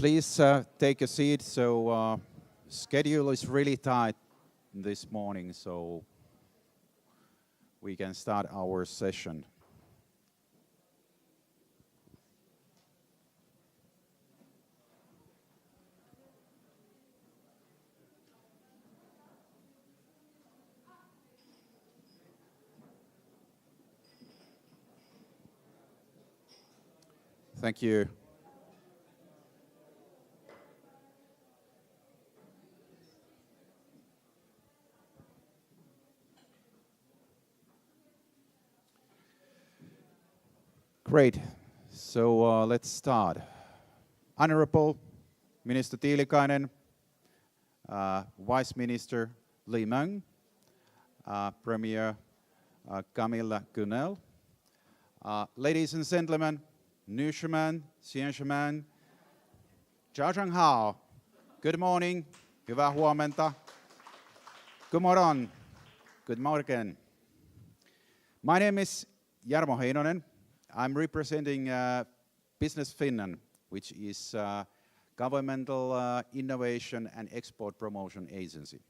Please take a seat. So schedule is really tight this morning, so we can start our session. Thank you. Great. So let's start. Honorable Minister Tiilikainen, Vice Minister Li Meng, Premier Camilla Gunnell, ladies and gentlemen, Nysjömän, Siensjömän, Zhangjiakou, good morning, hyvää huomenta, good morning, good morning. My name is Jarmo Heinonen. I'm representing Business Finland, which is a governmental innovation and export promotion agency.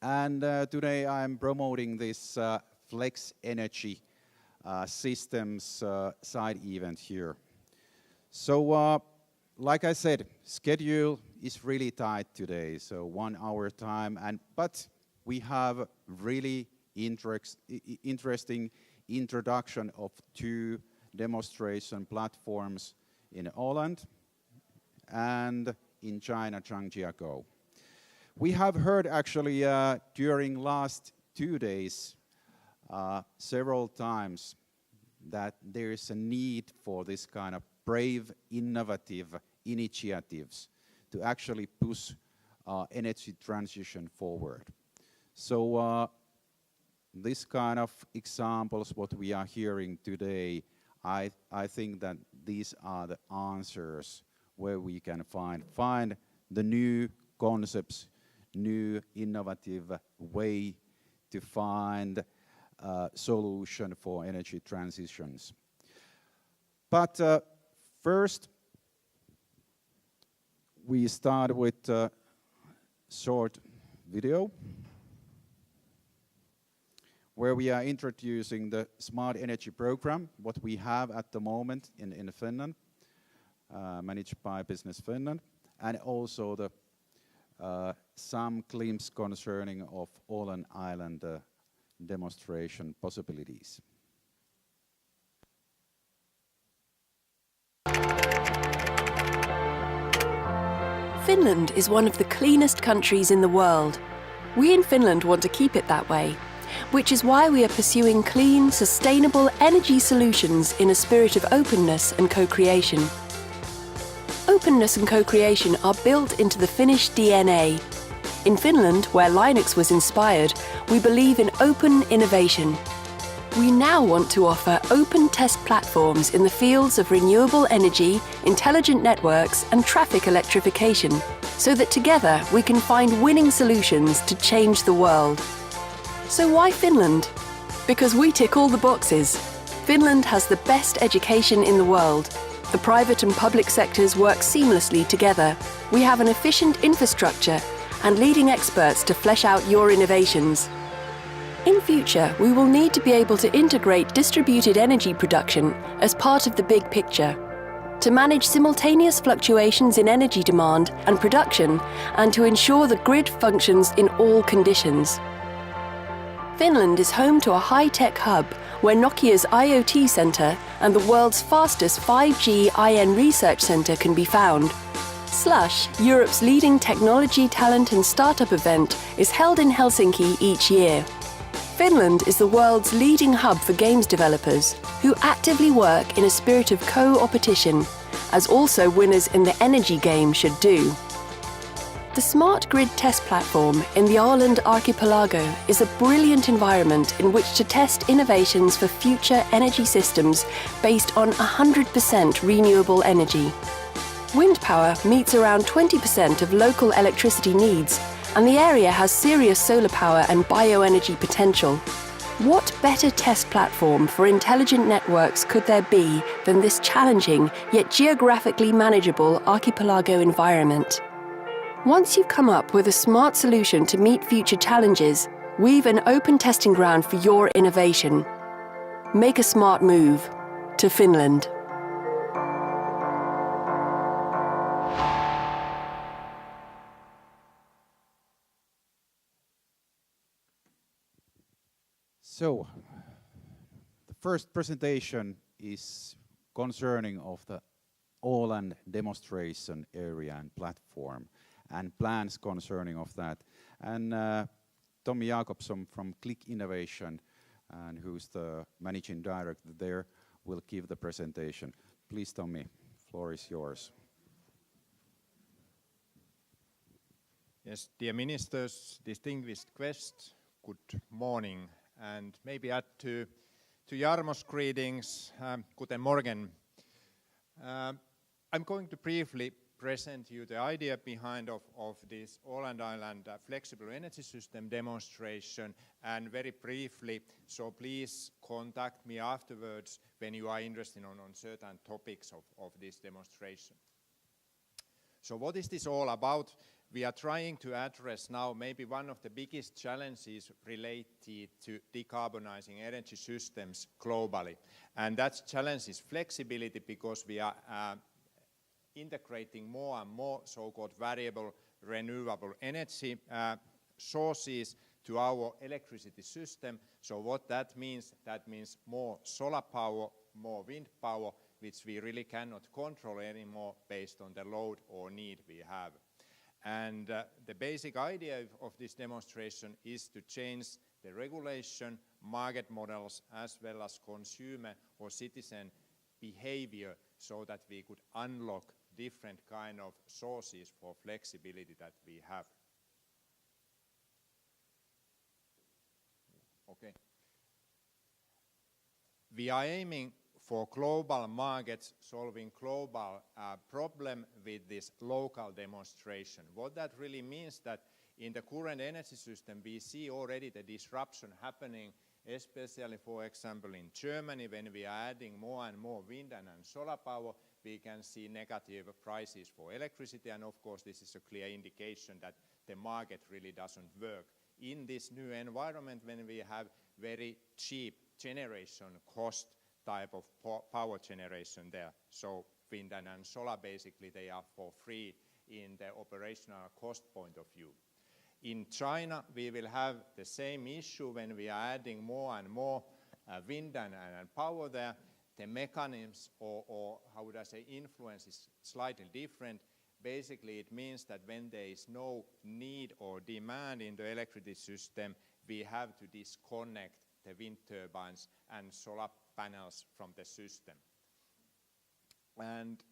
And today I'm promoting this FLEXe energy systems side event here. So like I said, schedule is really tight today, so 1 hour time, but we have really interesting introduction of 2 demonstration platforms in Åland and in China, Zhangjiakou. We have heard actually during last 2 days several times that there is a need for this kind of brave, innovative initiatives to actually push energy transition forward. So this kind of examples, what we are hearing today, I think that these are the answers where we can find the new concepts, new innovative way to find a solution for energy transitions. But first, we start with a short video where we are introducing the Smart Energy Program, what we have at the moment in Finland, managed by Business Finland, and also the some glimpse concerning of Åland Island demonstration possibilities. Finland is one of the cleanest countries in the world. We in Finland want to keep it that way, which is why we are pursuing clean, sustainable energy solutions in a spirit of openness and co-creation. Openness and co-creation are built into the Finnish DNA. In Finland, where Linux was inspired, we believe in open innovation. We now want to offer open test platforms in the fields of renewable energy, intelligent networks, and traffic electrification, so that together we can find winning solutions to change the world. So why Finland? Because we tick all the boxes. Finland has the best education in the world. The private and public sectors work seamlessly together. We have an efficient infrastructure and leading experts to flesh out your innovations. In future, we will need to be able to integrate distributed energy production as part of the big picture, to manage simultaneous fluctuations in energy demand and production, and to ensure the grid functions in all conditions. Finland is home to a high-tech hub where Nokia's IoT Centre and the world's fastest 5G IN research centre can be found. Slush, Europe's leading technology, talent and startup event, is held in Helsinki each year. Finland is the world's leading hub for games developers who actively work in a spirit of co-opetition as also winners in the energy game should do. The Smart Grid Test Platform in the Åland Archipelago is a brilliant environment in which to test innovations for future energy systems based on 100% renewable energy. Wind power meets around 20% of local electricity needs, and the area has serious solar power and bioenergy potential. What better test platform for intelligent networks could there be than this challenging yet geographically manageable archipelago environment? Once you've come up with a smart solution to meet future challenges, we've an open testing ground for your innovation. Make a smart move to Finland. So, the first presentation is concerning of the Åland demonstration area and platform and plans concerning of that. And Tommy Jakobsson from Click Innovation, and who's the managing director there, will give the presentation. Please, Tommy, floor is yours. Yes, dear ministers, distinguished guests, good morning. And maybe add to Jarmo's greetings, guten morgen. I'm going to briefly present you the idea behind of this Åland Island flexible energy system demonstration, and very briefly, so please contact me afterwards when you are interested on certain topics of this demonstration. So what is this all about? We are trying to address now maybe one of the biggest challenges related to decarbonizing energy systems globally. And that challenge is flexibility, because we are integrating more and more so-called variable renewable energy sources to our electricity system. So what that means more solar power, more wind power, which we really cannot control anymore based on the load or need we have. And the basic idea of this demonstration is to change the regulation, market models, as well as consumer or citizen behavior, so that we could unlock different kind of sources for flexibility that we have. Okay. We are aiming for global markets, solving global problem with this local demonstration. What that really means, that in the current energy system we see already the disruption happening, especially for example in Germany, when we are adding more and more wind and solar power, we can see negative prices for electricity, and of course this is a clear indication that the market really doesn't work in this new environment when we have very cheap generation cost type of power generation there. So wind and solar, basically they are for free in the operational cost point of view. In China we will have the same issue when we are adding more and more wind and power there. The mechanisms or how would I say influence is slightly different. Basically it means that when there is no need or demand in the electricity system, we have to disconnect the wind turbines and solar panels from the system. And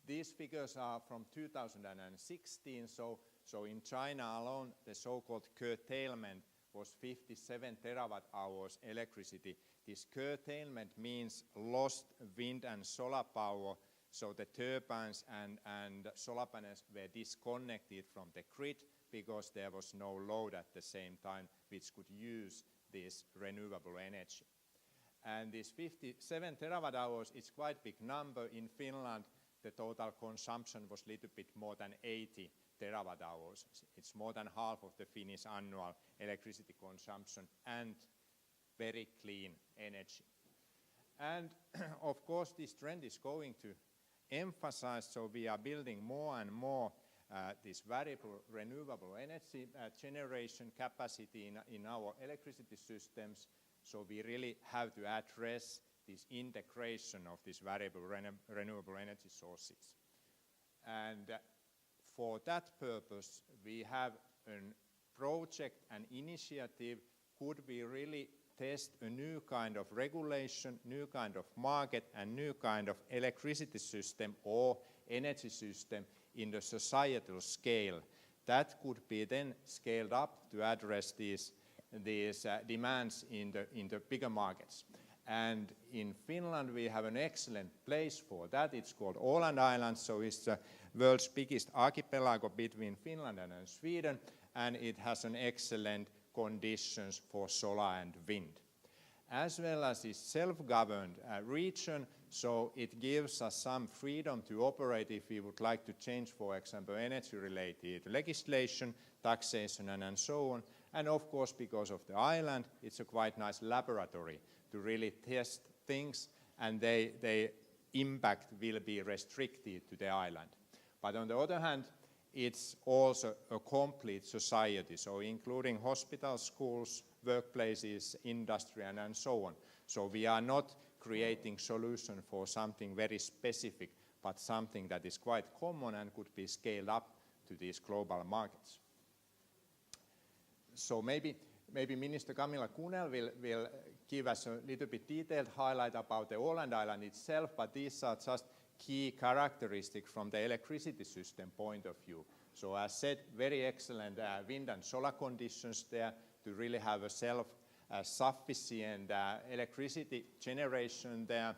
these figures are from 2016, so in China alone the so-called curtailment was 57 terawatt hours electricity. This curtailment means lost wind and solar power, so the turbines and solar panels were disconnected from the grid because there was no load at the same time which could use this renewable energy. And this 57 terawatt hours is quite a big number. In Finland, the total consumption was a little bit more than 80 terawatt hours. It's more than half of the Finnish annual electricity consumption, and very clean energy. And of course this trend is going to emphasize, so we are building more and more this variable renewable energy generation capacity in our electricity systems. So we really have to address this integration of these variable renewable energy sources. And for that purpose, we have a project, an initiative, could we really test a new kind of regulation, new kind of market, and new kind of electricity system or energy system in the societal scale. That could be then scaled up to address these demands in the bigger markets. And in Finland we have an excellent place for that. It's called Åland Islands, so it's the world's biggest archipelago between Finland and Sweden, and it has an excellent conditions for solar and wind. As well as it's self-governed region, so it gives us some freedom to operate if we would like to change, for example, energy-related legislation, taxation, and so on. And of course, because of the island, it's a quite nice laboratory to really test things, and their impact will be restricted to the island. But on the other hand, it's also a complete society, so including hospitals, schools, workplaces, industry, and so on. So we are not creating solution for something very specific, but something that is quite common and could be scaled up to these global markets. So maybe Minister Camilla Kunel will give us a little bit detailed highlight about the Åland Island itself, but these are just key characteristics from the electricity system point of view. So as said, very excellent wind and solar conditions there to really have a self-sufficient electricity generation there.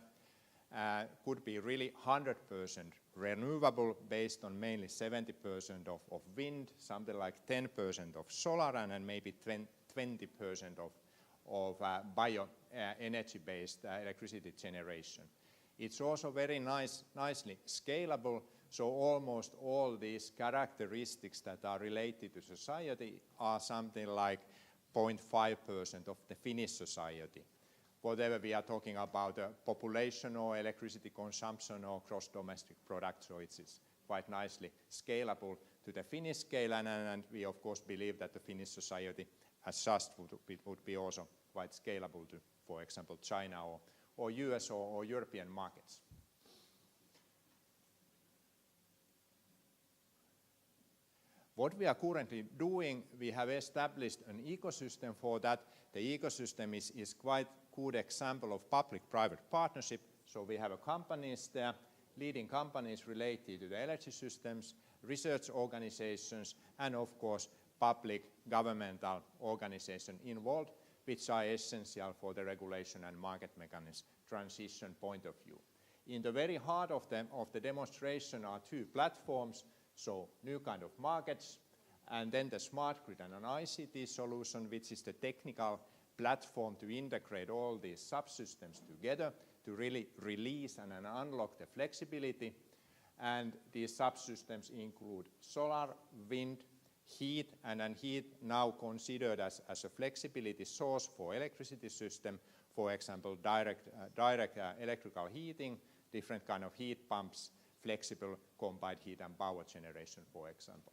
Could be really 100% renewable based on mainly 70% of wind, something like 10% of solar, and maybe 20% of bioenergy-based electricity generation. It's also very nicely scalable, so almost all these characteristics that are related to society are something like 0.5% of the Finnish society. Whatever we are talking about population or electricity consumption or gross-domestic product, so it's quite nicely scalable to the Finnish scale, and we of course believe that the Finnish society as such would be also quite scalable to, for example, China or US or European markets. What we are currently doing, we have established an ecosystem for that. The ecosystem is quite good example of public-private partnership. So we have companies there, leading companies related to the energy systems, research organizations, and of course public governmental organizations involved, which are essential for the regulation and market mechanism transition point of view. In the very heart of the demonstration are two platforms, so new kind of markets, and then the smart grid and an ICT solution, which is the technical platform to integrate all these subsystems together to really release and unlock the flexibility. And these subsystems include solar, wind, heat, and heat now considered as a flexibility source for electricity system, for example, direct electrical heating, different kind of heat pumps, flexible combined heat and power generation, for example.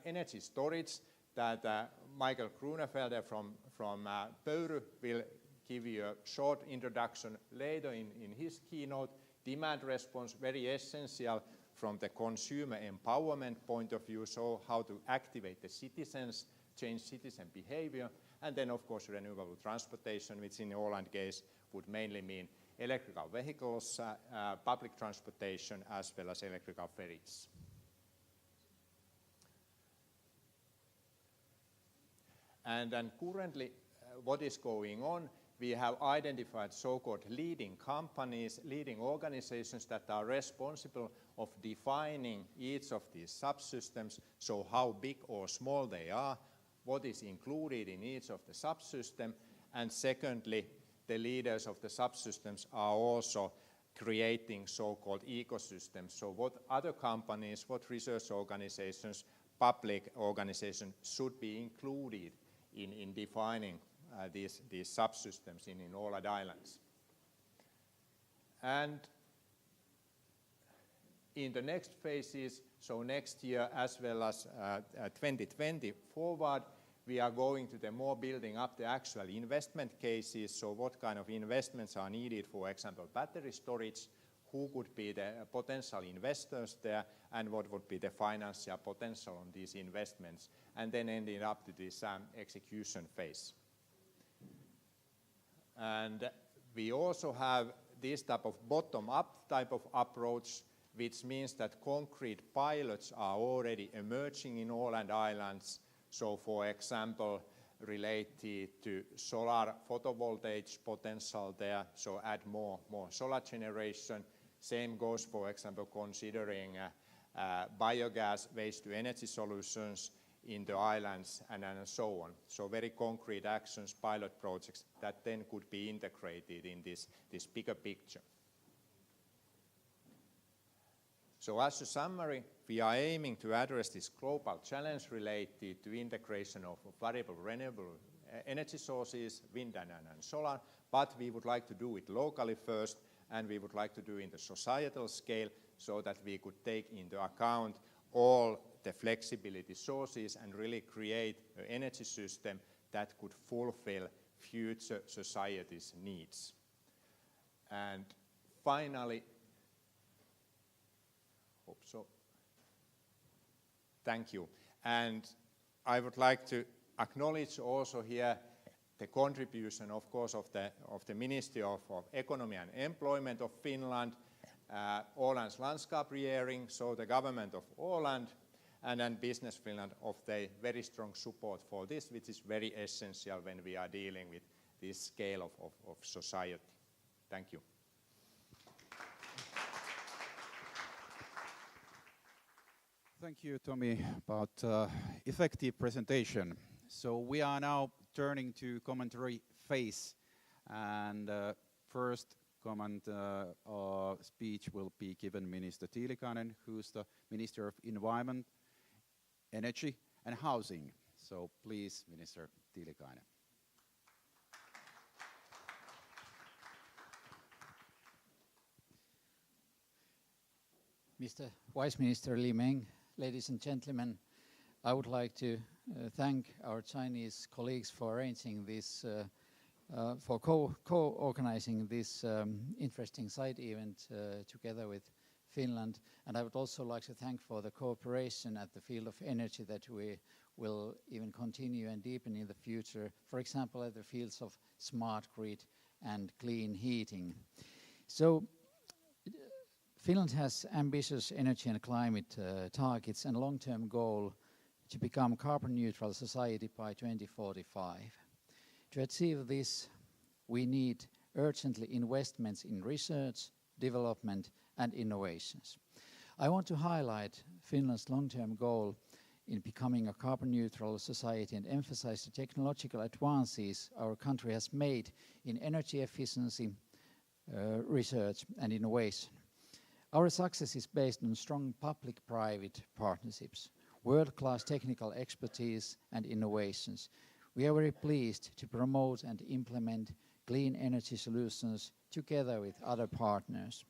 Energy storage that Michael Grunefelder from Pöyry will give you a short introduction later in his keynote. Demand response, very essential from the consumer empowerment point of view, so how to activate the citizens, change citizen behavior, and then of course renewable transportation, which in the Åland case would mainly mean electrical vehicles, public transportation, as well as electrical ferries. And then currently, what is going on? We have identified so-called leading companies, leading organizations that are responsible of defining each of these subsystems, so how big or small they are, what is included in each of the subsystem, and secondly, the leaders of the subsystems are also creating so-called ecosystems. So what other companies, what research organizations, public organizations should be included in defining these subsystems in Åland Islands. And in the next phases, so next year as well as 2020 forward, we are going to the more building up the actual investment cases, so what kind of investments are needed, for example, battery storage, who could be the potential investors there, and what would be the financial potential on these investments, and then ending up to this execution phase. And we also have this type of bottom-up type of approach, which means that concrete pilots are already emerging in Åland Islands. So, for example, related to solar photovoltaic potential there, so add more solar generation. Same goes, for example, considering biogas waste-to-energy solutions in the islands and so on. So very concrete actions, pilot projects that then could be integrated in this bigger picture. So as a summary, we are aiming to address this global challenge related to integration of variable renewable energy sources, wind and solar, but we would like to do it locally first, and we would like to do it in the societal scale so that we could take into account all the flexibility sources and really create an energy system that could fulfill future society's needs. And finally, thank you. And I would like to acknowledge also here the contribution, of course, of the Ministry of Economy and Employment of Finland, Ålands Landskapsregering, so the government of Åland, and then Business Finland of their very strong support for this, which is very essential when we are dealing with this scale of society. Thank you. Thank you, Tommy, about effective presentation. So we are now turning to commentary phase, and first comment or speech will be given Minister Tiilikainen, who's the Minister of Environment, Energy and Housing. So please, Minister Tiilikainen. Mr. Vice Minister Li Meng, ladies and gentlemen, I would like to thank our Chinese colleagues for arranging this, for co-organizing this interesting side event together with Finland. And I would also like to thank for the cooperation at the field of energy that we will even continue and deepen in the future, for example, at the fields of smart grid and clean heating. So, Finland has ambitious energy and climate targets and long-term goal to become carbon neutral society by 2045. To achieve this, we need urgently investments in research, development and innovations. I want to highlight Finland's long-term goal in becoming a carbon neutral society and emphasize the technological advances our country has made in energy efficiency, research and innovation. Our success is based on strong public-private partnerships, world-class technical expertise and innovations. We are very pleased to promote and implement clean energy solutions together with other partners.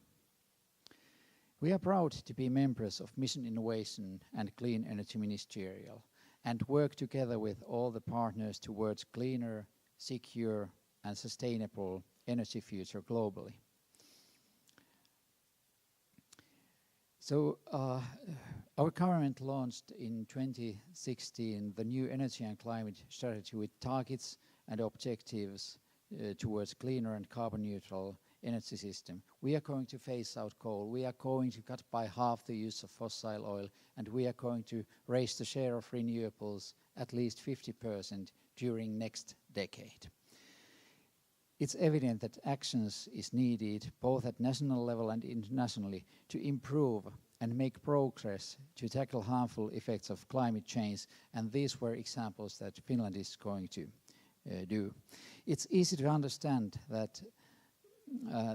We are proud to be members of Mission Innovation and Clean Energy Ministerial and work together with all the partners towards cleaner, secure and sustainable energy future globally. So our government launched in 2016 the new energy and climate strategy with targets and objectives towards cleaner and carbon neutral energy system. We are going to phase out coal, we are going to cut by half the use of fossil oil, and we are going to raise the share of renewables at least 50% during next decade. It's evident that actions is needed both at national level and internationally to improve and make progress to tackle harmful effects of climate change, and these were examples that Finland is going to do. It's easy to understand that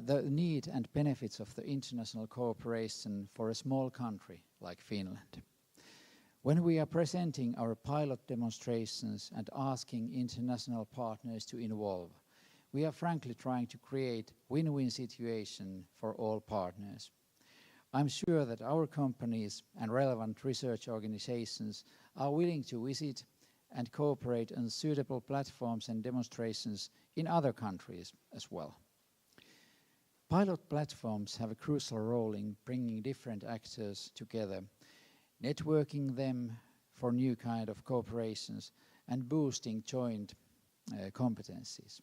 the need and benefits of the international cooperation for a small country like Finland. When we are presenting our pilot demonstrations and asking international partners to involve, we are frankly trying to create win-win situation for all partners. I'm sure that our companies and relevant research organizations are willing to visit and cooperate on suitable platforms and demonstrations in other countries as well. Pilot platforms have a crucial role in bringing different actors together, networking them for new kind of cooperations and boosting joint competencies.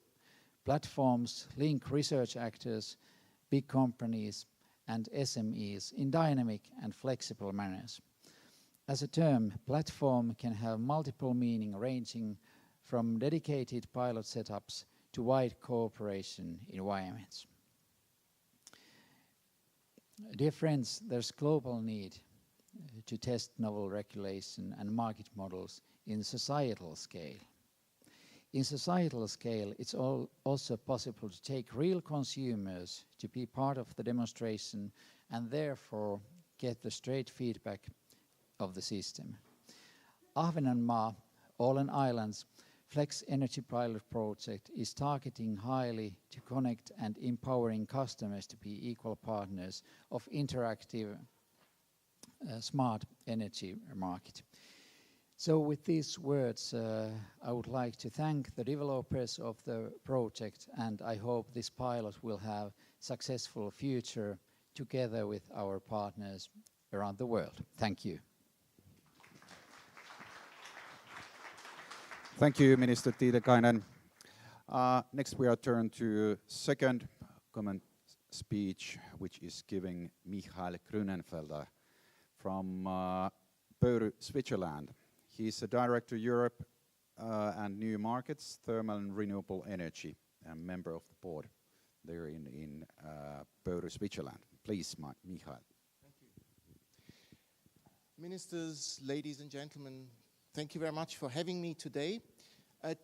Platforms link research actors, big companies, and SMEs in dynamic and flexible manners. As a term, platform can have multiple meaning ranging from dedicated pilot setups to wide cooperation environments. Dear friends, there's global need to test novel regulation and market models in societal scale. In societal scale, it's also possible to take real consumers to be part of the demonstration and therefore get the straight feedback of the system. Ahvenanmaa, Åland Islands, FLEXe Energy Pilot Project is targeting highly to connect and empowering customers to be equal partners of interactive smart energy market. So with these words, I would like to thank the developers of the project, and I hope this pilot will have successful future together with our partners around the world. Thank you. Thank you, Minister Tiilikainen. Next we are turned to second comment speech, which is giving Michael Grünenfelder from Pöyry, Switzerland. He's a Director Europe and New Markets, Thermal and Renewable Energy, and member of the board there in Pöyry, Switzerland. Please, Michael. Thank you. Ministers, ladies and gentlemen, thank you very much for having me today.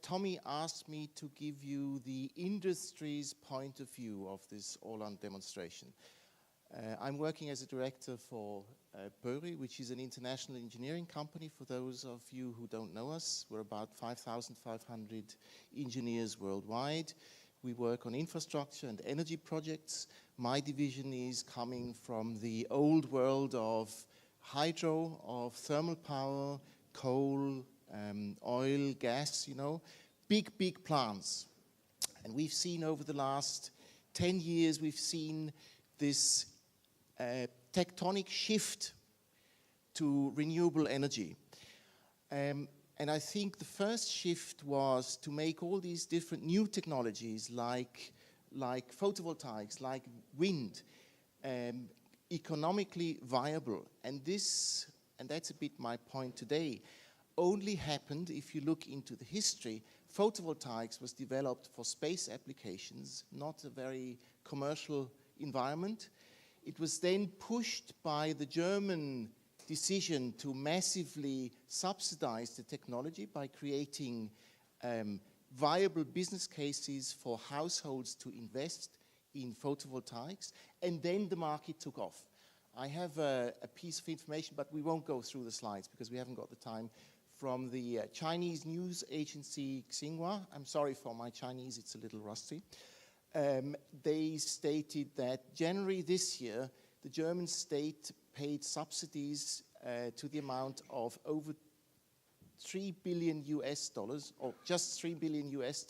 Tommy asked me to give you the industry's point of view of this Åland demonstration. I'm working as a director for Pöyry, which is an international engineering company. For those of you who don't know us, we're about 5,500 engineers worldwide. We work on infrastructure and energy projects. My division is coming from the old world of hydro, of thermal power, coal, oil, gas, you know, big plants. And we've seen over the last 10 years, we've seen this tectonic shift to renewable energy. And I think the first shift was to make all these different new technologies like photovoltaics, like wind, economically viable. And that's a bit my point today, only happened if you look into the history. Photovoltaics was developed for space applications, not a very commercial environment. It was then pushed by the German decision to massively subsidize the technology by creating viable business cases for households to invest in photovoltaics, and then the market took off. I have a piece of information, but we won't go through the slides because we haven't got the time, from the Chinese news agency Xinhua. I'm sorry for my Chinese, it's a little rusty. They stated that January this year, the German state paid subsidies to the amount of over $3 billion US, or just $3 billion US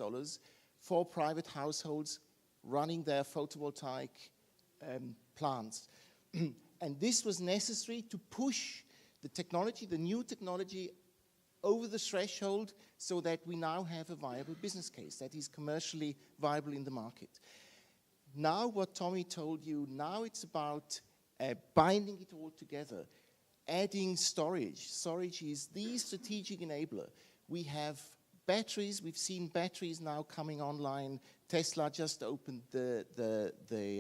for private households running their photovoltaic plants. And this was necessary to push the technology, the new technology, over the threshold so that we now have a viable business case that is commercially viable in the market. Now what Tommy told you, now it's about binding it all together, adding storage. Storage is the strategic enabler. We have batteries, we've seen batteries now coming online. Tesla just opened a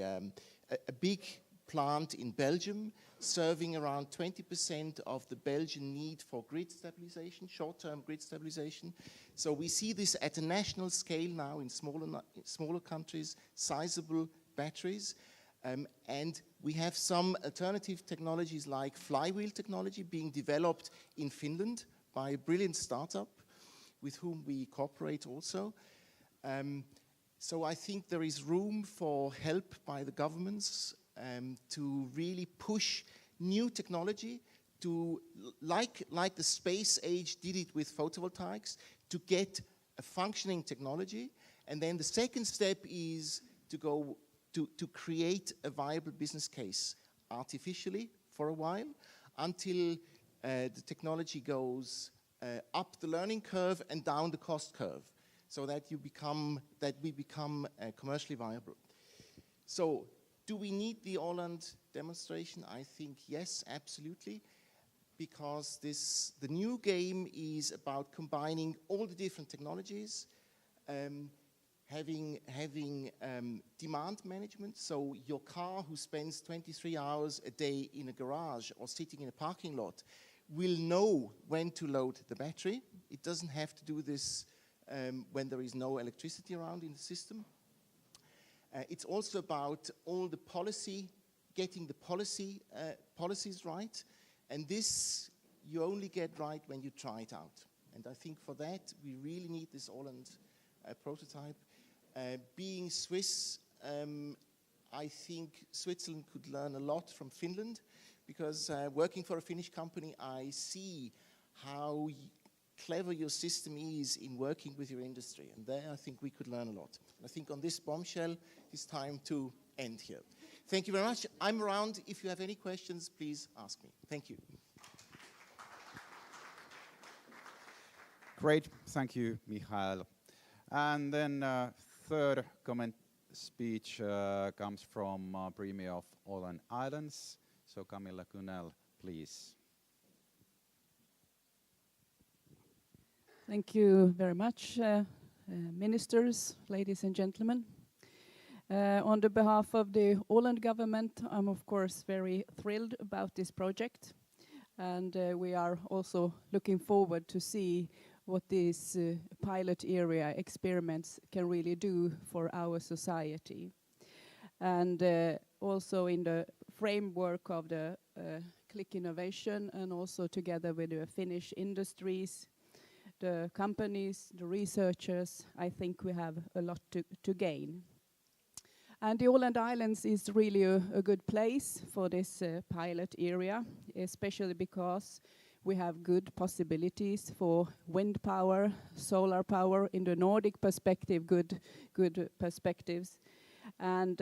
big plant in Belgium, serving around 20% of the Belgian need for grid stabilization, short-term grid stabilization. So we see this at a national scale now in smaller countries, sizable batteries. And we have some alternative technologies like flywheel technology being developed in Finland by a brilliant startup with whom we cooperate also. So I think there is room for help by the governments to really push new technology to, like the space age did it with photovoltaics, to get a functioning technology. And then the second step is to go to create a viable business case artificially for a while until the technology goes up the learning curve and down the cost curve. so that we become commercially viable. So, do we need the Åland demonstration? I think yes, absolutely, because the new game is about combining all the different technologies, having demand management, so your car who spends 23 hours a day in a garage or sitting in a parking lot will know when to load the battery. It doesn't have to do this when there is no electricity around in the system. It's also about all the policy, getting the policies right, and this you only get right when you try it out. And I think for that we really need this Åland prototype. Being Swiss, I think Switzerland could learn a lot from Finland, because working for a Finnish company, I see how clever your system is in working with your industry. And there I think we could learn a lot. And I think on this bombshell, it's time to end here. Thank you very much. I'm around. If you have any questions, please ask me. Thank you. Great. Thank you, Michael. And then third comment speech comes from Premier of Åland Islands. So Camilla Kunnell, please. Thank you very much, ministers, ladies and gentlemen. On the behalf of the Åland government, I'm of course very thrilled about this project, and we are also looking forward to see what these pilot area experiments can really do for our society. And also in the framework of the Click Innovation, and also together with the Finnish industries, the companies, the researchers, I think we have a lot to gain. And the Åland Islands is really a good place for this pilot area, especially because we have good possibilities for wind power, solar power, in the Nordic perspective, good perspectives. And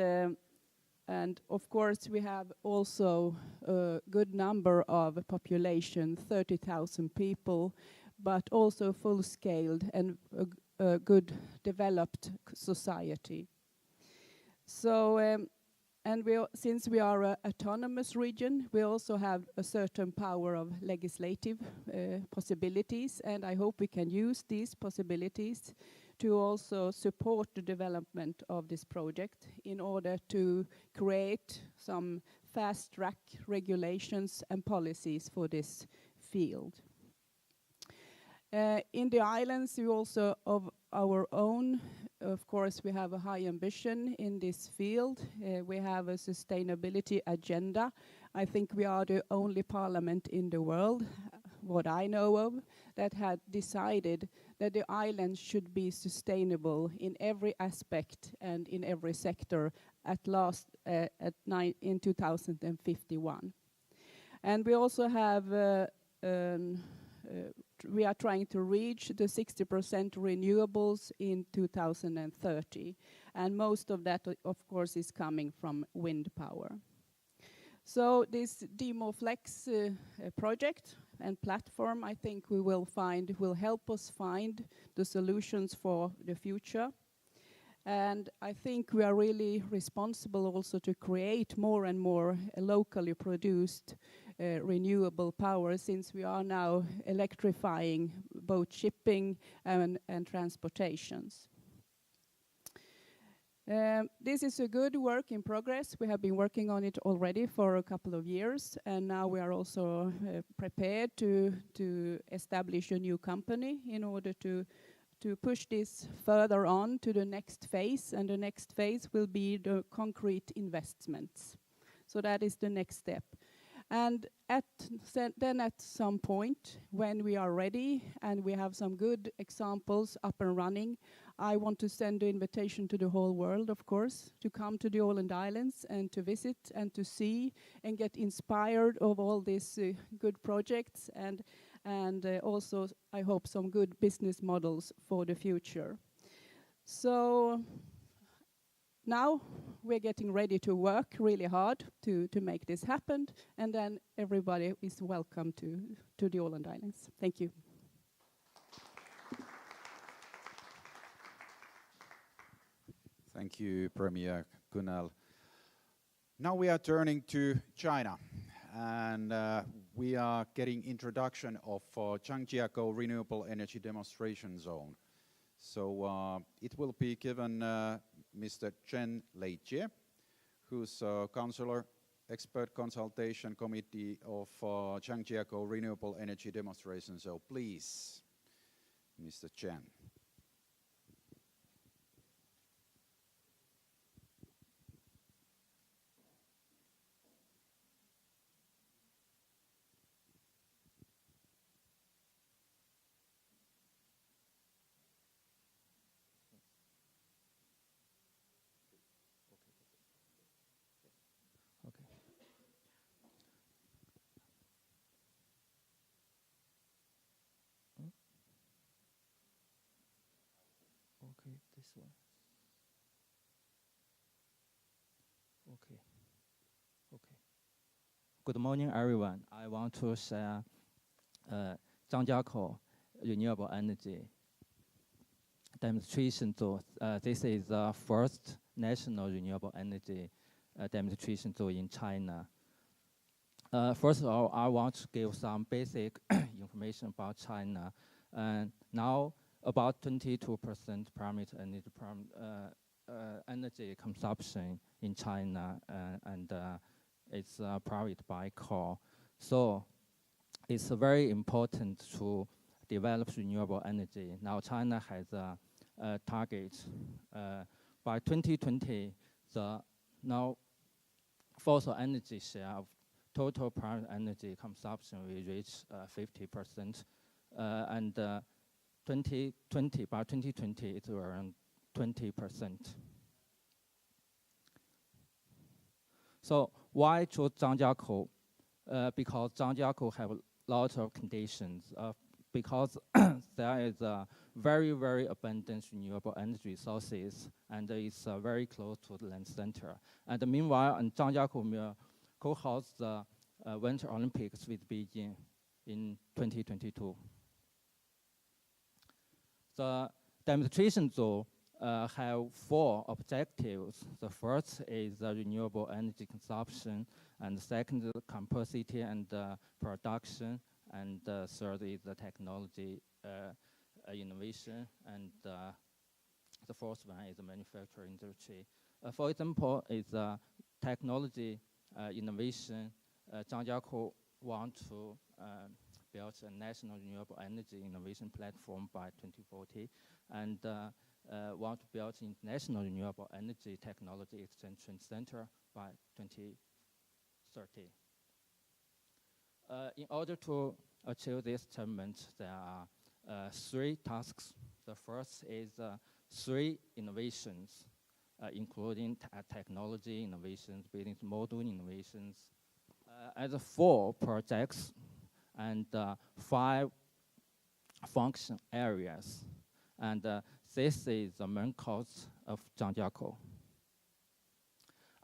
of course we have also a good number of population, 30,000 people, but also full-scaled and a good developed society. So, since we are an autonomous region, we also have a certain power of legislative possibilities, and I hope we can use these possibilities to also support the development of this project in order to create some fast-track regulations and policies for this field. In the islands, we also of our own, of course, we have a high ambition in this field. We have a sustainability agenda. I think we are the only parliament in the world, what I know of, that had decided that the islands should be sustainable in every aspect and in every sector in 2051. And we also have we are trying to reach the 60% renewables in 2030, and most of that, of course, is coming from wind power. So this FLEXe project and platform, I think will help us find the solutions for the future. And I think we are really responsible also to create more and more locally produced renewable power, since we are now electrifying both shipping and transportations. This is a good work in progress. We have been working on it already for a couple of years, and now we are also prepared to establish a new company in order to push this further on to the next phase, and the next phase will be the concrete investments. So that is the next step. And then at some point, when we are ready and we have some good examples up and running, I want to send an invitation to the whole world, of course, to come to the Åland Islands and to visit and to see and get inspired of all these good projects, and also, I hope, some good business models for the future. So now we're getting ready to work really hard to make this happen, and then everybody is welcome to the Åland Islands. Thank you. Thank you, Premier Kunal. Now we are turning to China, and we are getting introduction of Zhangjiakou Renewable Energy Demonstration Zone. So it will be given Mr. Chen Leijie, who's Counselor, Expert Consultation Committee of Zhangjiakou Renewable Energy Demonstration Zone. Please, Mr. Chen. Okay, this one. Okay. Okay. Good morning, everyone. I want to share Zhangjiakou Renewable Energy Demonstration Zone. This is the first national renewable energy demonstration zone in China. First of all, I want to give some basic information about China. Now, about 22% parameter energy consumption in China, and it's private by coal. So it's very important to develop renewable energy. Now China has a target. By 2020, the now fossil energy share of total private energy consumption will reach 50%, and by 2020, it's around 20%. So why choose Zhangjiakou? Because Zhangjiakou have a lot of conditions. Because there is a very, very abundant renewable energy sources, and it's very close to the land center. And meanwhile, Zhangjiakou will co-host the Winter Olympics with Beijing in 2022. The demonstration zone have 4 objectives. The first is renewable energy consumption, and the second is capacity and production, and the third is the technology innovation, and the fourth one is the manufacturing industry. For example, is technology innovation. Zhangjiakou want to build a national renewable energy innovation platform by 2040, and want to build international renewable energy technology extension center by 2030. In order to achieve this achievement, there are 3 tasks. The first is 3 innovations, including technology innovations, business model innovations, and 4 projects, and 5 function areas. And this is the main cause of Zhangjiakou.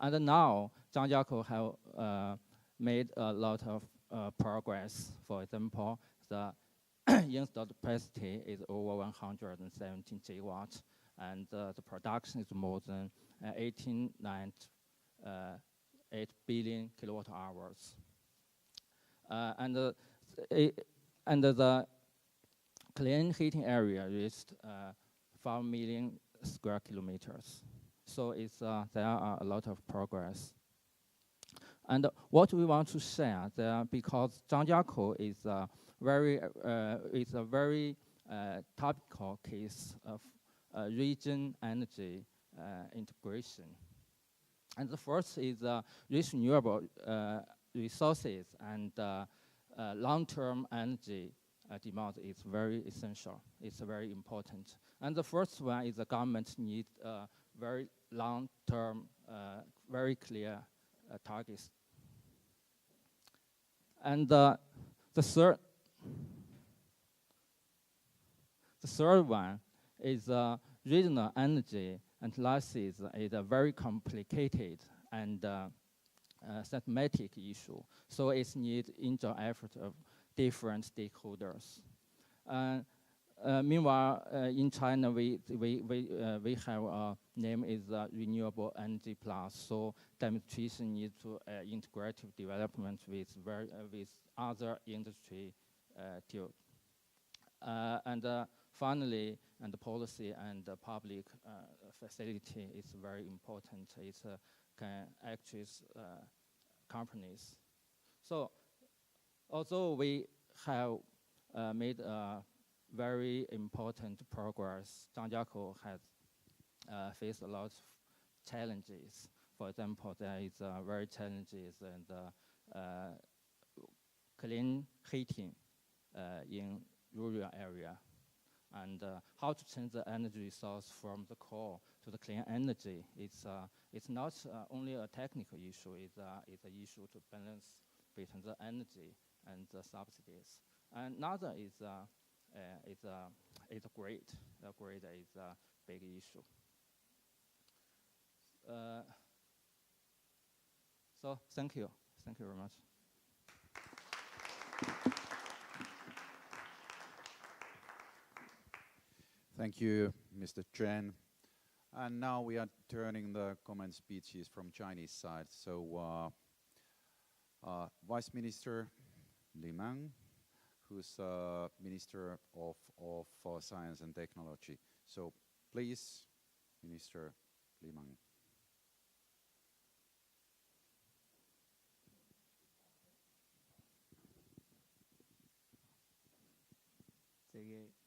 And now, Zhangjiakou have made a lot of progress. For example, the installed capacity is over 117 gigawatts, and the production is more than 18.8 billion kilowatt hours. And the clean heating area reached 5 million square kilometers. So it's, there are a lot of progress. And what we want to share there, because Zhangjiakou is a very topical case of region energy integration. And the first is rich renewable resources, and long-term energy demand is very essential. It's very important. And the first one is the government needs very long-term, very clear targets. And the third one is regional energy analysis is a very complicated and systematic issue. So it needs joint effort of different stakeholders. Meanwhile, in China, we have a name is Renewable Energy Plus. So demonstration needs to integrative development with other industry fields. And finally, and the policy and the public facility is very important. It can actually companies. So although we have made very important progress, Zhangjiakou has faced a lot of challenges. For example, there is very challenges in the clean heating in rural area, and how to change the energy source from the coal to the clean energy. It's not only a technical issue. It's an issue to balance between the energy and the subsidies. And another is a grid. The grid is a big issue. So thank you very much. Thank you, Mr. Chen. And now we are turning the comment speeches from Chinese side. So Vice Minister Li Meng, who's Minister of Science and Technology. So please, Minister Li Meng.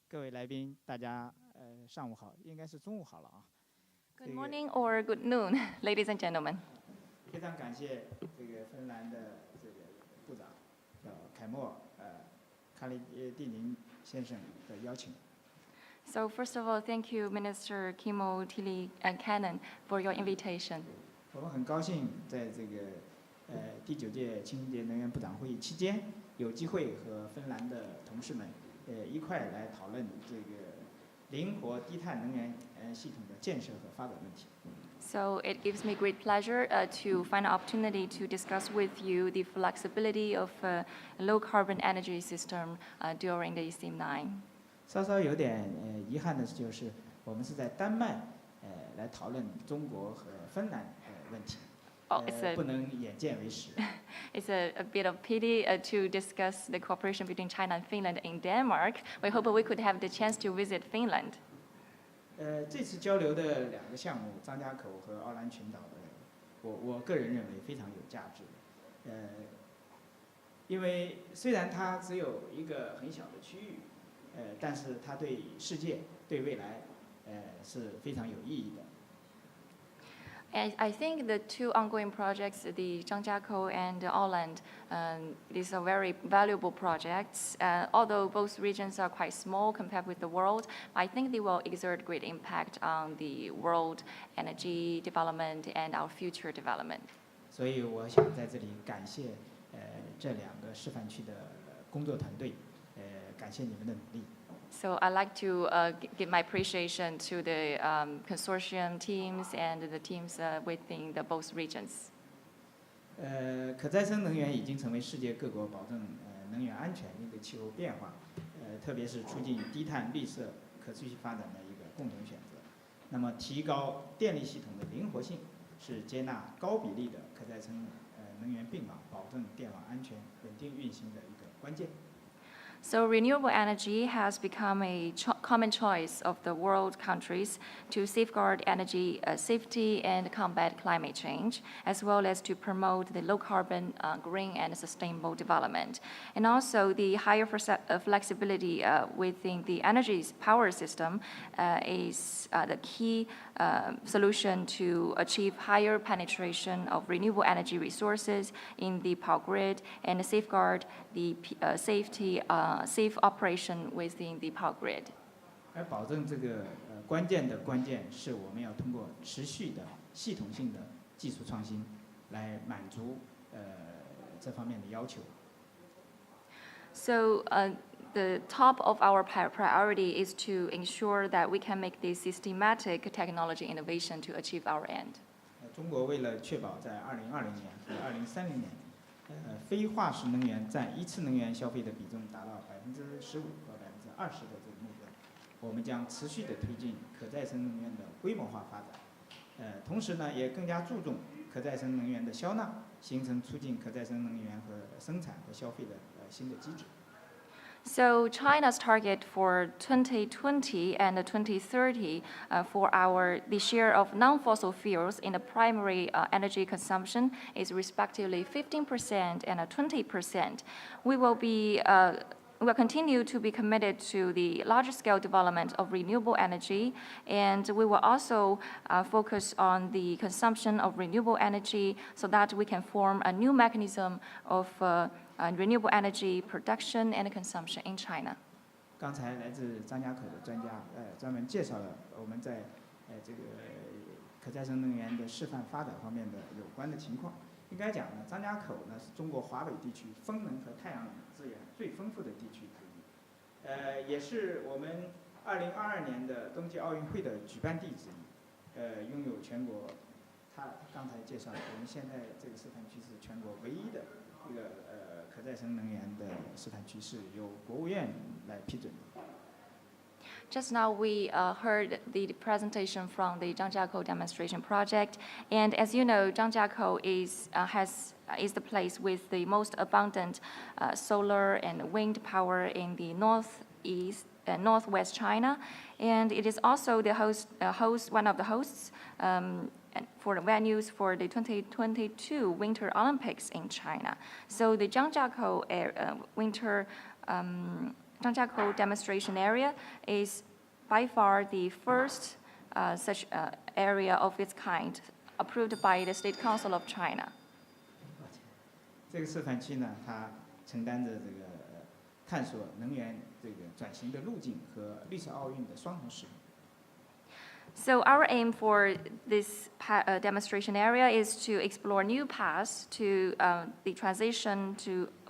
各位来宾，大家上午好，应该是中午好了啊。 Good morning or good noon, ladies and gentlemen. 非常感谢这个芬兰的这个部长叫凯莫卡利蒂宁先生的邀请。 So first of all, thank you, Minister Kimmo Tillikainen, for your invitation. 我们很高兴在这个第9届清洁能源部长会议期间，有机会和芬兰的同事们一块来讨论这个灵活低碳能源系统的建设和发展问题。 So it gives me great pleasure to find an opportunity to discuss with you the flexibility of a low carbon energy system during the CEM9. 稍稍有点遗憾的就是，我们是在丹麦来讨论中国和芬兰问题，不能眼见为实。 It's a bit of pity to discuss the cooperation between China and Finland in Denmark. We hope we could have the chance to visit Finland. 这次交流的2个项目，张家口和奥兰群岛的，我个人认为非常有价值。因为虽然它只有一个很小的区域，但是它对世界、对未来，是非常有意义的。 I think the 2 ongoing projects, the Zhangjiakou and Åland, these are very valuable projects. Although both regions are quite small compared with the world, I think they will exert great impact on the world energy development and our future development. 所以我想在这里感谢这2个示范区的工作团队，感谢你们的努力。 So I'd like to give my appreciation to the consortium teams and the teams within the both regions. 可再生能源已经成为世界各国保证能源安全、应对气候变化，特别是促进低碳、绿色、可持续发展的一个共同选择。那么，提高电力系统的灵活性是接纳高比例的可再生能源并网，保证电网安全、稳定运行的一个关键。 So renewable energy has become a common choice of the world countries to safeguard energy safety and combat climate change, as well as to promote the low carbon, green and sustainable development. And also the higher flexibility within the energy power system is the key solution to achieve higher penetration of renewable energy resources in the power grid and safeguard the safe operation within the power grid. 而保证这个关键的关键是我们要通过持续的系统性的技术创新来满足这方面的要求。 So the top of our priority is to ensure that we can make this systematic technology innovation to achieve our end. 中国为了确保在2020年和2030年，非化石能源占一次能源消费的比重达到15%和20%的这个目标，我们将持续的推进可再生能源的规模化发展，同时呢，也更加注重可再生能源的消纳，形成促进可再生能源和生产和消费的新的机制。So China's target for 2020 and 2030 for the share of non-fossil fuels in the primary energy consumption is respectively 15% and 20%. We will continue to be committed to the large-scale development of renewable energy, and we will also focus on the consumption of renewable energy so that we can form a new mechanism of renewable energy production and consumption in China. 刚才来自张家口的专家专门介绍了我们在这个可再生能源的示范发展方面的有关的情况。应该讲呢，张家口呢是中国华北地区风能和太阳能资源最丰富的地区之一，也是我们2022年的冬季奥运会的举办地之一，拥有全国，他刚才介绍了，我们现在这个示范区是全国唯一的一个可再生能源的示范区，是由国务院来批准的。Just now we heard the presentation from the Zhangjiakou Demonstration Project, and as you know, Zhangjiakou is the place with the most abundant solar and wind power in the northeast and northwest China, and it is also the one of the hosts for the venues for the 2022 Winter Olympics in China. So the Zhangjiakou Zhangjiakou demonstration area is by far the first such area of its kind approved by the State Council of China. 这个示范区呢，它承担着这个探索能源这个转型的路径和绿色奥运的双重使命。So our aim for this demonstration area is to explore new paths to the transition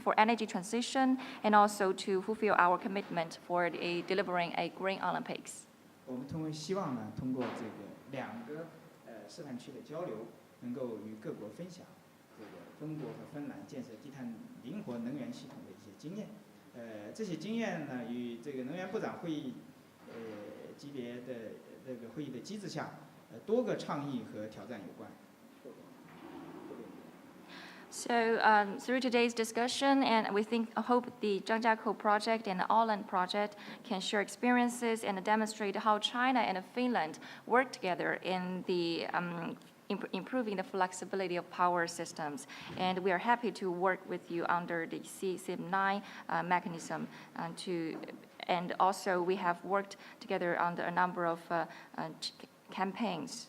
for energy transition, and also to fulfill our commitment for delivering a Green Olympics. 我们希望呢，通过这个两个示范区的交流，能够与各国分享这个中国和芬兰建设低碳灵活能源系统的一些经验。这些经验呢，与这个能源部长会议级别的这个会议的机制下，多个倡议和挑战有关。So through today's discussion, and we hope the Zhangjiakou project and the Åland project can share experiences and demonstrate how China and Finland work together in the improving the flexibility of power systems. And we are happy to work with you under the CEM9 mechanism and also we have worked together under a number of campaigns.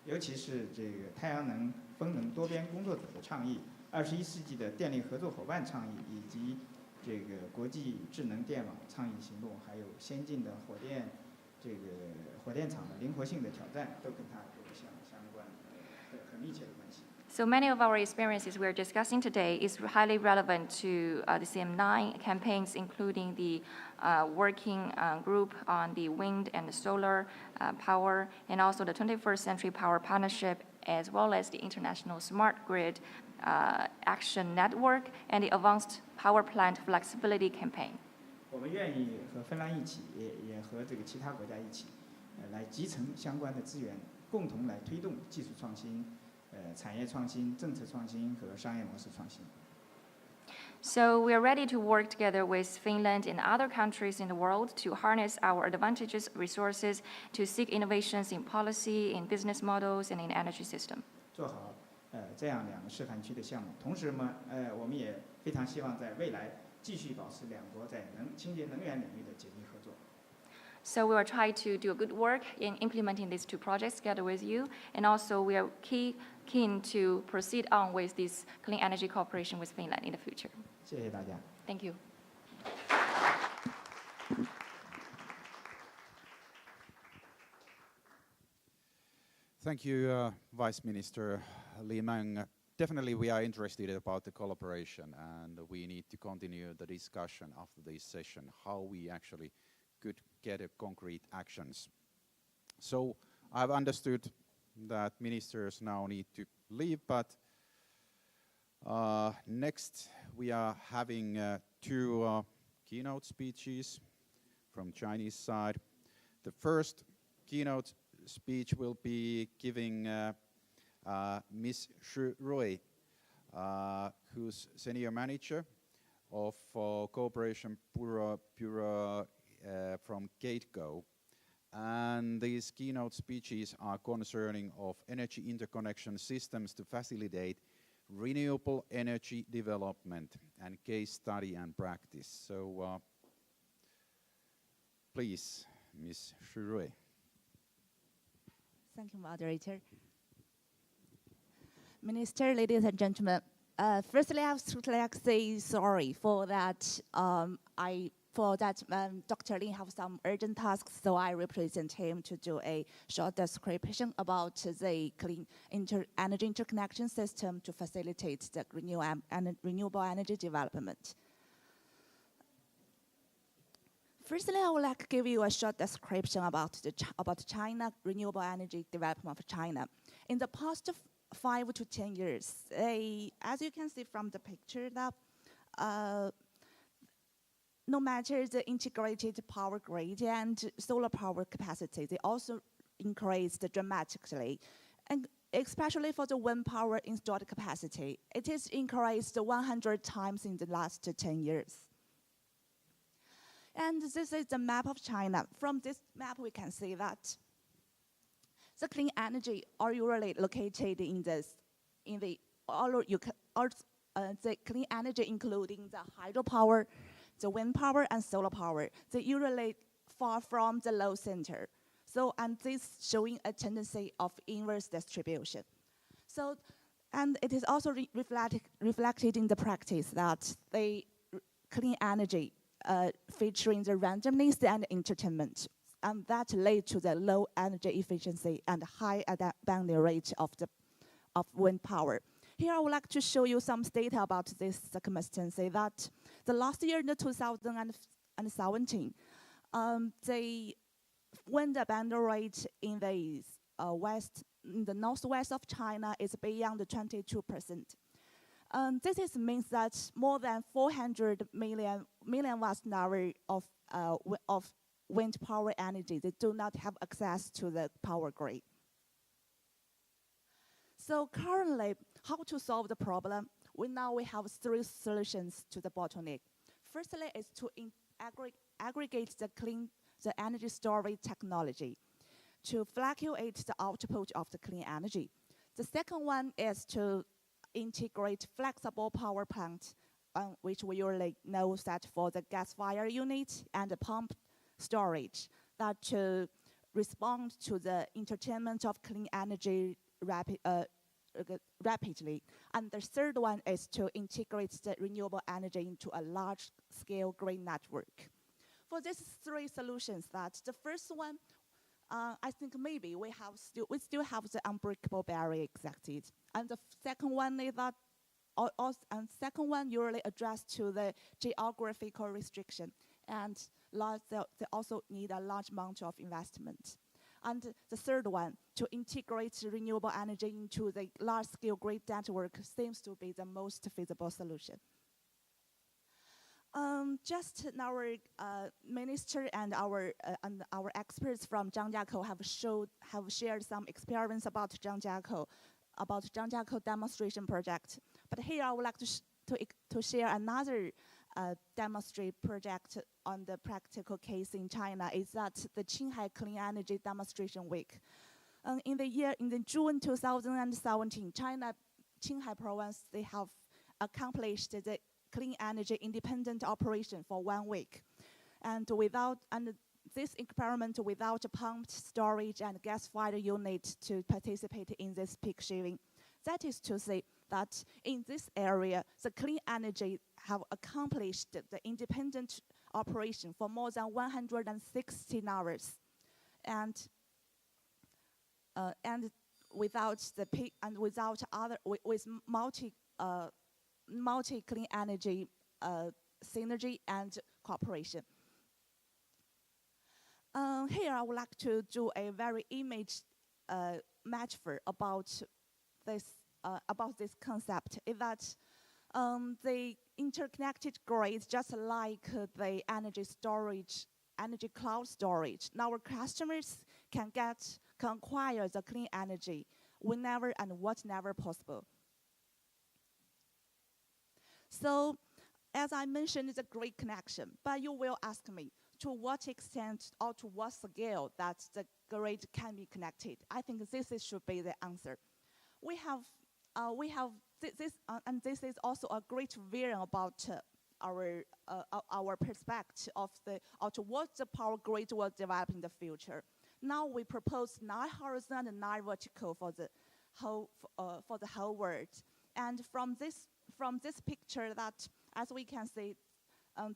尤其是这个太阳能、风能多边工作者的倡议，21世纪的电力合作伙伴倡议，以及这个国际智能电网倡议行动，还有先进的火电厂的灵活性的挑战，都跟它有相关很密切的关系。So many of our experiences we're discussing today is highly relevant to the CEM9 campaigns, including the working group on the wind and the solar power, and also the 21st Century Power Partnership, as well as the International Smart Grid Action Network and the Advanced Power Plant Flexibility Campaign. 我们愿意和芬兰一起，也和这个其他国家一起，来集成相关的资源，共同来推动技术创新。产业创新、政策创新和商业模式创新。So we are ready to work together with Finland and other countries in the world to harness our advantageous resources to seek innovations in policy, in business models, and in energy system. 做好这样两个示范区的项目，同时呢，我们也非常希望在未来继续保持两国在清洁能源领域的紧密合作。So we will try to do a good work in implementing these two projects together with you, and also we are keen to proceed on with this clean energy cooperation with Finland in the future. 谢谢大家。Thank you. Thank you, Vice Minister Li Meng. Definitely we are interested about the collaboration, and we need to continue the discussion after this session, how we actually could get concrete actions. So I've understood that ministers now need to leave, but next we are having two keynote speeches from Chinese side. The first keynote speech will be giving Ms. Xu Rui, who's Senior Manager of Cooperation Bureau from GateGo. And these keynote speeches are concerning of energy interconnection systems to facilitate renewable energy development and case study and practice. So please, Ms. Xu Rui. Thank you, moderator. Minister, ladies and gentlemen, firstly, I would like to say sorry for that. Dr. Lin have some urgent tasks, so I represent him to do a short description about the clean energy interconnection system to facilitate the renewable energy development. Firstly, I would like to give you a short description about China renewable energy development of China. In the past 5 to 10 years, as you can see from the picture, that no matter the integrated power grid and solar power capacity, they also increased dramatically. And especially for the wind power installed capacity, it is increased 100 times in the last 10 years. And this is the map of China. From this map, we can see that the clean energy are usually located in the clean energy, including the hydropower, the wind power, and solar power. They usually far from the low center. So, and this showing a tendency of inverse distribution. So, and it is also reflected in the practice that the clean energy featuring the randomness and entertainment, and that led to the low energy efficiency and high abandon rate of wind power. Here I would like to show you some data about this circumstance. That the last year, in 2017, the wind abandon rate in the northwest of China is beyond 22%. This means that more than 400 million watt-hour of wind power energy, they do not have access to the power grid. So currently, how to solve the problem? We have 3 solutions to the bottleneck. Firstly, is to aggregate the energy storage technology to fluctuate the output of the clean energy. The second one is to integrate flexible power plant, which we usually know that for the gas-fired unit and the pump storage, that to respond to the entertainment of clean energy rapidly. And the third one is to integrate the renewable energy into a large-scale grid network. For these 3 solutions, that the first one, I think maybe we still have the unbreakable barrier exacted. And the second one is that, second one usually addressed to the geographical restriction, and they also need a large amount of investment. And the third one, to integrate renewable energy into the large-scale grid network, seems to be the most feasible solution. Just our minister and our experts from Zhangjiakou have shared some experience about Zhangjiakou demonstration project. But here I would like to share another demonstrate project on the practical case in China, is that the Qinghai Clean Energy Demonstration Week. In June 2017, Qinghai province, they have accomplished the clean energy independent operation for 1 week. And this experiment without a pumped storage and gas-fired unit to participate in this peak shaving. That is to say that in this area, the clean energy have accomplished the independent operation for more than 116 hours, and without the peak and without with multi clean energy synergy and cooperation. Here I would like to do a very image metaphor about this concept, is that the interconnected grid, just like the energy cloud storage. Now our customers can get can acquire the clean energy whenever and whatever possible. So, as I mentioned, it's a great connection, but you will ask me, to what extent or to what scale that the grid can be connected? I think should be the answer. We have this, and this is also a great vision about our perspective of to what the power grid will develop in the future. Now we propose 9 horizontal and 9 vertical for the whole world, and from this picture, that as we can see,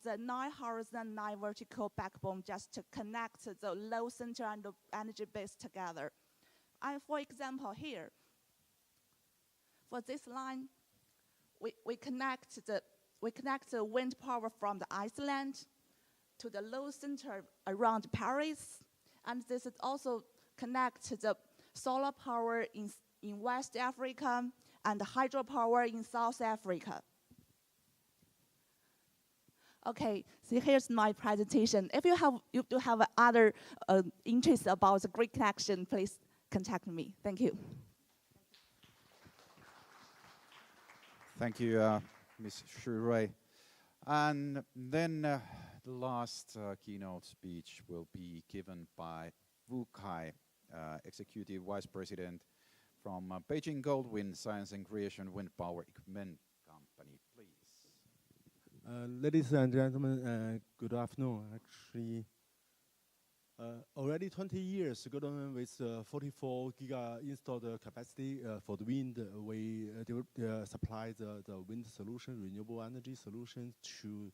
the 9 horizontal, 9 vertical backbone just to connect the load center and the energy base together. And for example, here, for this line, we connect the wind power from the Iceland to the load center around Paris, and this is also connect the solar power in West Africa and the hydropower in South Africa. Okay, so here's my presentation. If you do have other interest about the grid connection, please contact me. Thank you. Thank you, Ms. Shuray. And then the last keynote speech will be given by Wu Kai, Executive Vice President from Beijing Goldwind Science and Creation Wind Power Equipment Company. Please. Ladies and gentlemen, good afternoon. Actually, already 20 years ago, with 44 giga installed capacity for the wind, we supply the wind solution, renewable energy solution to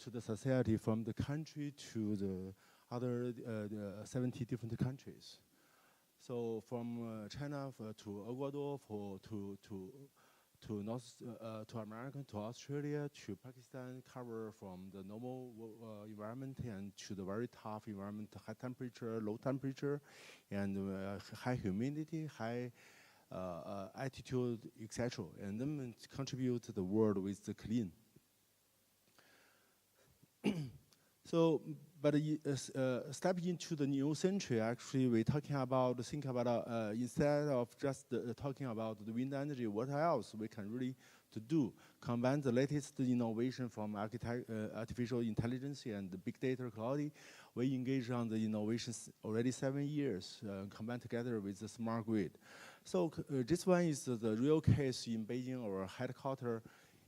the society from the country to the other 70 different countries. So from China to Ecuador, to America, to Australia, to Pakistan, cover from the normal environment and to the very tough environment, high temperature, low temperature, and high humidity, high altitude, etc. And then contribute to the world with the clean. So, but stepping into the new century, actually, we're talking about, instead of just talking about the wind energy, what else we can really to do? Combine the latest innovation from artificial intelligence and the big data quality. We engage on the innovations already 7 years, combined together with the smart grid. So this one is the real case in Beijing, our headquarters.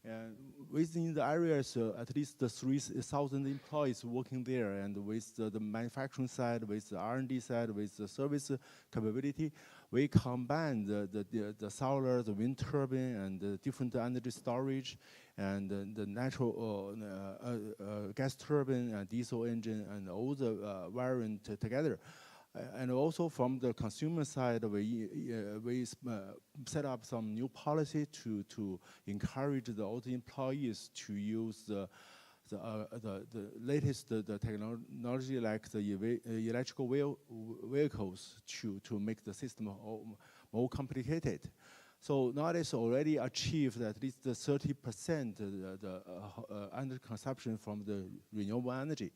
And within the areas, at least 3,000 employees working there, and with the manufacturing side, with the R&D side, with the service capability, we combine the solar, the wind turbine, and the different energy storage, and the natural gas turbine, and diesel engine, and all the variant together. And also from the consumer side, we set up some new policy to encourage all the employees to use the latest technology, like the electrical vehicles, to make the system more complicated. So nowadays already achieved at least 30% the energy consumption from the renewable energy.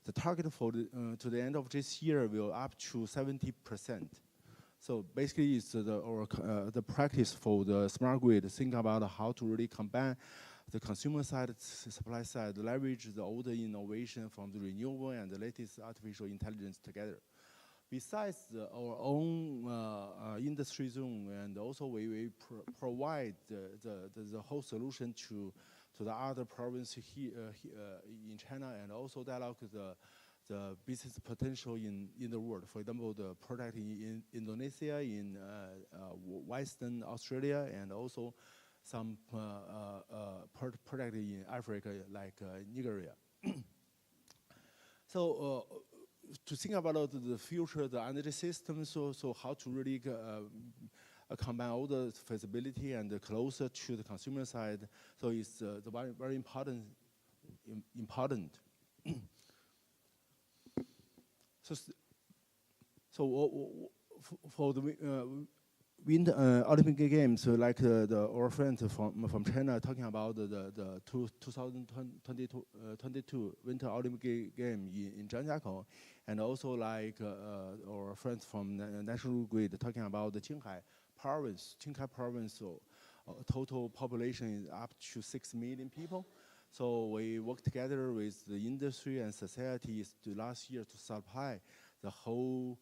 The target for to the end of this year will up to 70%. So basically, it's the practice for the smart grid. Think about how to really combine the consumer side, supply side, leverage the older innovation from the renewable and the latest artificial intelligence together. Besides our own industry zone, and also we provide the whole solution to the other provinces here in China, and also dialogue the business potential in the world. For example, the product in Indonesia, in Western Australia, and also some product in Africa, like Nigeria. So to think about the future, the energy system, so how to really combine all the feasibility and closer to the consumer side. So it's the very important. So for the wind Olympic Games, like our friends from China talking about the 2022 Winter Olympic Game in Zhangjiakou, And also like our friends from National Grid talking about the Qinghai province. Qinghai province, so total population is up to 6 million people. So we work together with the industry and societies last year to supply the whole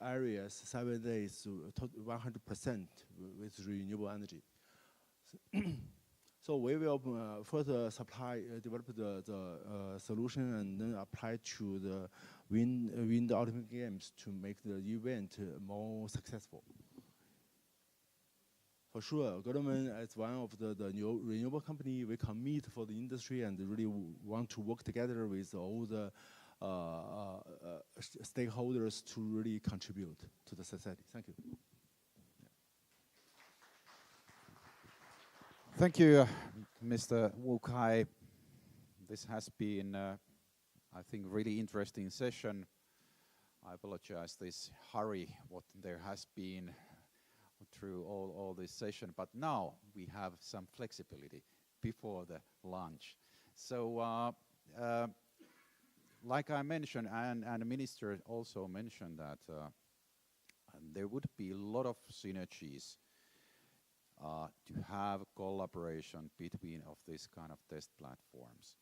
areas 7 days 100% with renewable energy. So we will further develop the solution and then apply to the Wind Olympic Games to make the event more successful. For sure, government as one of the new renewable company, we commit for the industry and really want to work together with all the stakeholders to really contribute to the society. Thank you. Thank you, Mr. Wu Kai. This has been, I think, really interesting session. I apologize this hurry what there has been through all this session, but now we have some flexibility before the lunch. So, like I mentioned, and the minister also mentioned that there would be a lot of synergies to have collaboration between of this kind of test platforms.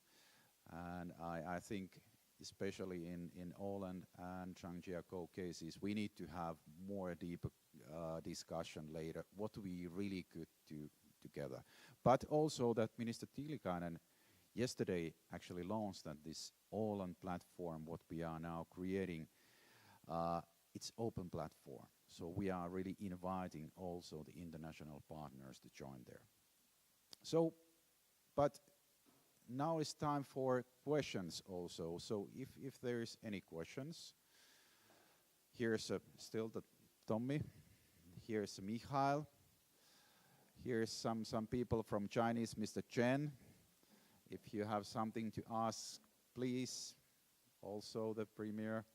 And I think especially in Åland and Zhangjiakou cases, we need to have more deeper discussion later, what we really could do together. But also that Minister Tiilikainen yesterday actually launched that this Åland platform, what we are now creating, it's open platform. So we are really inviting also the international partners to join there. So, but now it's time for questions also. So if there is any questions, here's still the Tommy, here's Michael, here's some people from Chinese, Mr. Chen. If you have something to ask, please. Also the Premier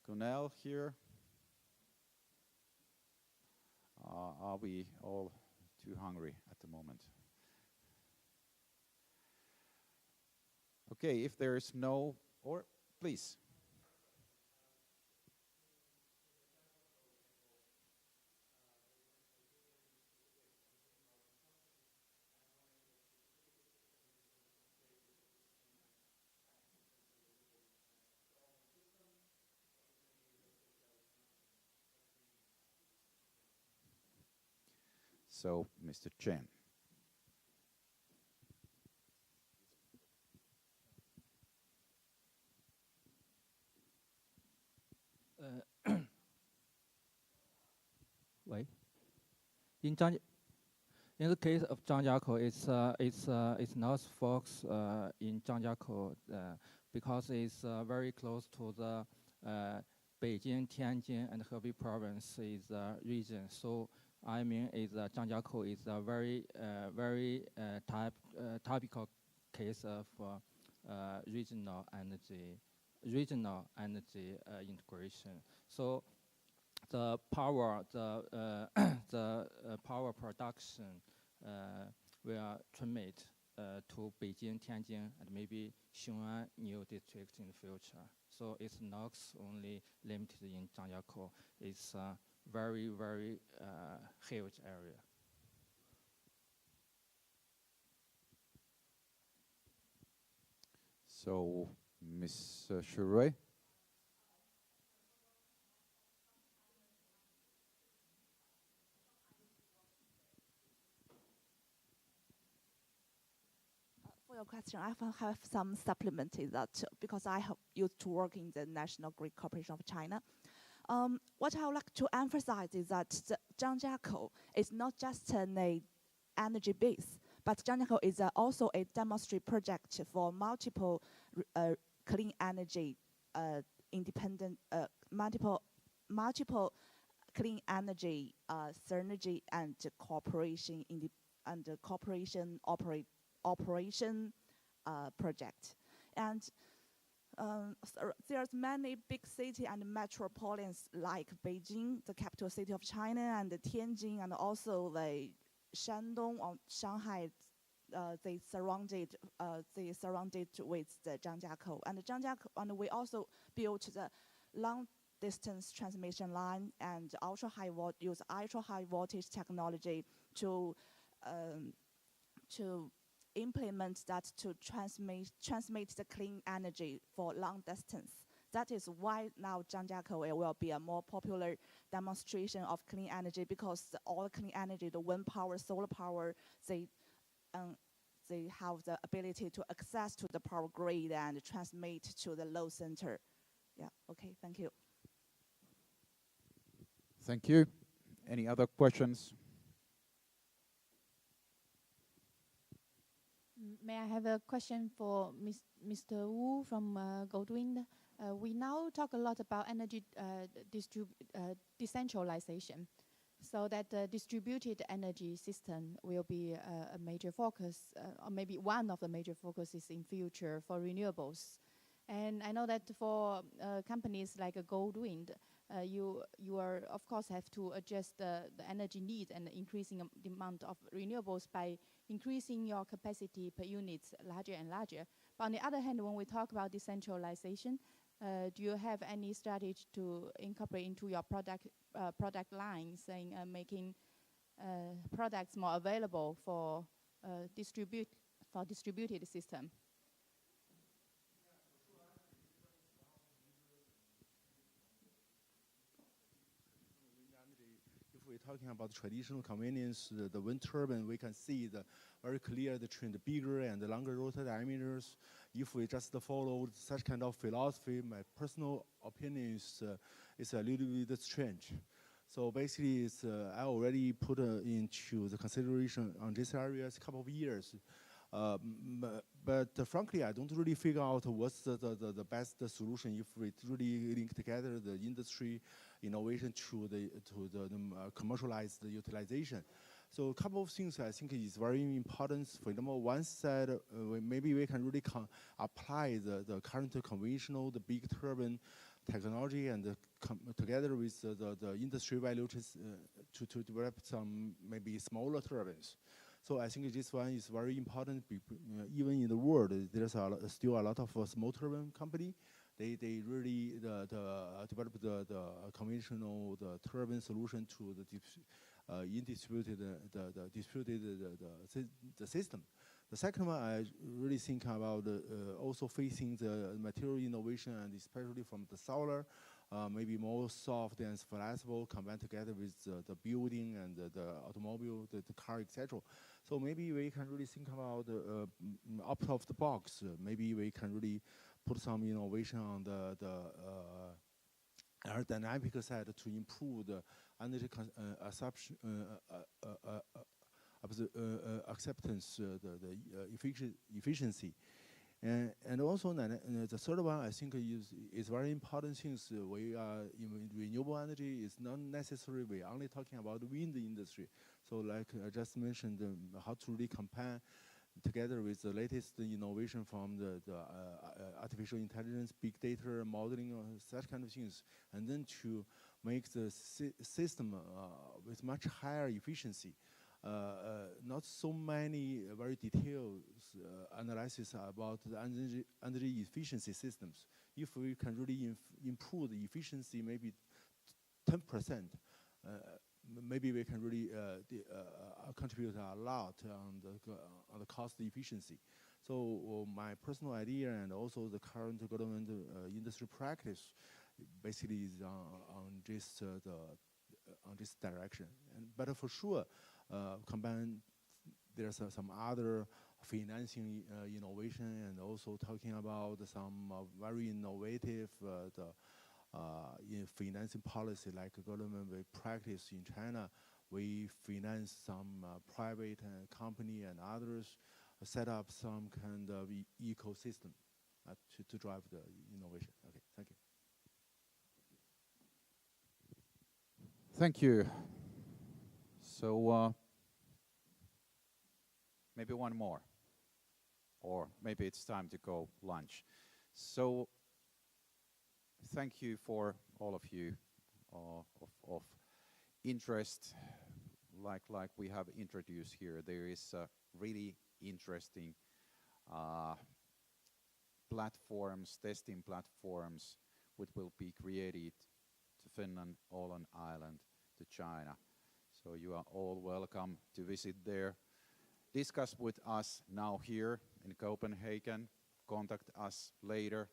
Kunel here. Are we all too hungry at the moment? Okay, if there is no, or please. So, Mr. Chen. Wait. In the case of Zhangjiakou, it's not focused in Zhangjiakou because it's very close to the Beijing, Tianjin, and Hebei province is region. So I mean, Zhangjiakou is a very typical case of regional energy integration. So the power power production will transmit to Beijing, Tianjin, and maybe Xiong'an new district in the future. So it's not only limited in Zhangjiakou. It's very huge area. So, Ms. Shure. For your question, I have some supplement to that because I have used to work in the National Grid Corporation of China. What I would like to emphasize is that Zhangjiakou is not just an energy base, but Zhangjiakou is also a demonstration project for multiple clean energy independent, multiple clean energy synergy and cooperation operation project. And there's many big cities and metropolises like Beijing, the capital city of China, and Tianjin, and also the Shandong or Shanghai they surrounded with the Zhangjiakou. And we also built the long distance transmission line and use ultra high voltage technology to implement that to transmit the clean energy for long distance. That is why now Zhangjiakou will be a more popular demonstration of clean energy, because all clean energy, the wind power, solar power, they have the ability to access to the power grid and transmit to the load center. Yeah, okay, thank you. Thank you. Any other questions? May I have a question for Mr. Wu from Goldwind? We now talk a lot about energy decentralization, so that the distributed energy system will be a major focus, or maybe one of the major focuses in future for renewables. And I know that for companies like Goldwind, you are of course have to adjust the energy needs and increasing the amount of renewables by increasing your capacity per unit larger and larger. But on the other hand, when we talk about decentralization, do you have any strategy to incorporate into your product line, saying making products more available for distributed system? We're talking about traditional convenience, the wind turbine, we can see very clear the trend, bigger and longer rotor diameters. If we just follow such kind of philosophy, my personal opinion is a little bit strange. So basically, I already put into the consideration on this area a couple of years. But frankly, I don't really figure out what's the best solution if we really link together the industry innovation to the commercialized utilization. So a couple of things I think is very important. For example, one side, maybe we can really apply the current conventional, the big turbine technology, and together with the industry value to develop some maybe smaller turbines. So I think this one is very important. Even in the world, there's still a lot of small turbine company. They really develop the conventional turbine solution to the the system. The second one, I really think about also facing the material innovation, and especially from the solar, maybe more soft and flexible, combined together with the building and the automobile, the car, etc. So maybe we can really think about out of the box. Maybe we can really put some innovation on the aerodynamic side to improve the energy acceptance, the efficiency. And also the third one I think is very important. Since we are in renewable energy, it's not necessarily we're only talking about the wind industry. So like I just mentioned, how to really combine together with the latest innovation from the artificial intelligence, big data modeling, such kind of things, and then to make the system with much higher efficiency. Not so many very detailed analysis about the energy efficiency systems. If we can really improve the efficiency, maybe 10%, maybe we can really contribute a lot on the cost efficiency. So my personal idea and also the current government industry practice basically is on this direction. But for sure, combine there's some other financing innovation, and also talking about some very innovative in financing policy, like government we practice in China. We finance some private company and others, set up some kind of ecosystem to drive the innovation. Okay, thank you. Thank you. So maybe one more, or maybe it's time to go lunch. So thank you for all of you of interest. Like we have introduced here, there is a really interesting platforms, testing platforms, which will be created to Finland, Åland Island, to China. So you are all welcome to visit there. Discuss with us now here in Copenhagen. Contact us later.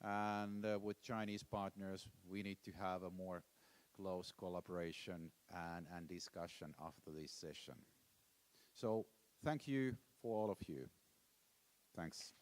And with Chinese partners, we need to have a more close collaboration and discussion after this session. So thank you for all of you. Thanks.